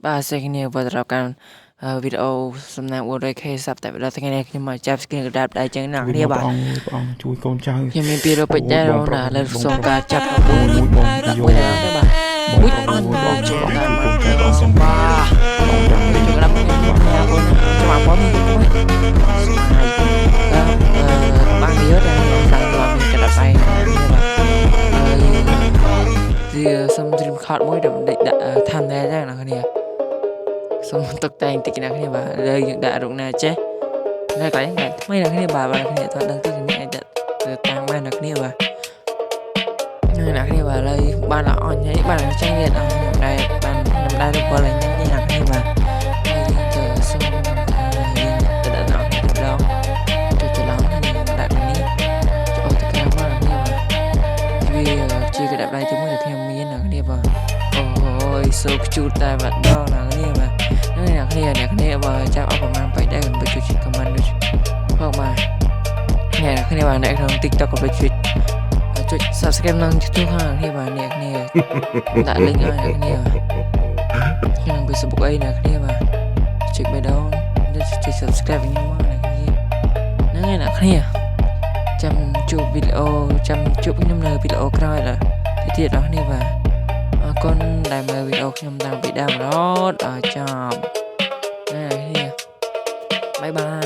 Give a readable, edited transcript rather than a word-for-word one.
បាទសេចក្ដីវត្តរាប់កាន់វីដេអូសំណាង 400k សាប់តែវីដេអូថ្ងៃនេះខ្ញុំមកចាប់ screen ក្តាប់ដៃចឹងណាគ្នាបាទព្រះអង្គជួយកូនចៅខ្ញុំមាន200ពេជ្រដែរណាលើសូមការចាប់មួយបងដាក់មួយដែរបាទមួយបងចូលតាមមកសូមបាទក្តាប់ខ្ញុំបងច្បាស់បងមានមួយបានវាដែរតាមតាមមានក្តាប់ដៃនេះបាទសូមត្រៀមខតមួយដើម្បីដាក់តាមដែរចឹងណាគ្នាសូមតុបតែងតិចណាគ្នាបាទលើយើងដាក់រូបណាចេះនៅកន្លែងថ្មីណាគ្នាបាទគ្នាតើដឹងទីនេះអាចដាក់តាំងបានណាគ្នាបាទណាគ្នាបាទលើបានល្អអញហើយបានចាញ់ទៀតអស់ដែរបានខ្ញុំដែរទៅពលហ្នឹងណាគ្នាបាទហើយយើងទៅសូមយើងទៅដាក់ដល់ទៅច្រឡំដាក់នេះចូលទៅក្រៅមកណាគ្នាបាទវាជាក្តាប់ដៃជាមួយនឹងខ្ញុំមានណាគ្នាបាទអូយសូខ្ជូតតែម្ដងណាគ្នាបាទអ្នកគ្នាបើចាប់អស់ប្រហែលពេកដែរកុំជួយ comment ដូចផងបាទអ្នកគ្នាបាទនៅក្នុង TikTok ក៏ជួយ subscribe នឹង YouTube ហ្នឹងគ្នាបាទអ្នកគ្នាដាក់ link ឲ្យអ្នកគ្នាក្នុង Facebook អីអ្នកគ្នាបាទចុចបេះដូងចុច subscribe ខ្ញុំមកអ្នកគ្នាហ្នឹងឯអ្នកគ្នាចាំជួបវីដេអូចាំជួបខ្ញុំនៅវីដេអូក្រោយទៀតអ្នកគ្នាបាទអរគុណដែលមើលវីដេអូខ្ញុំតាំងពីដើមរហូតដល់ចប់ Bye bye.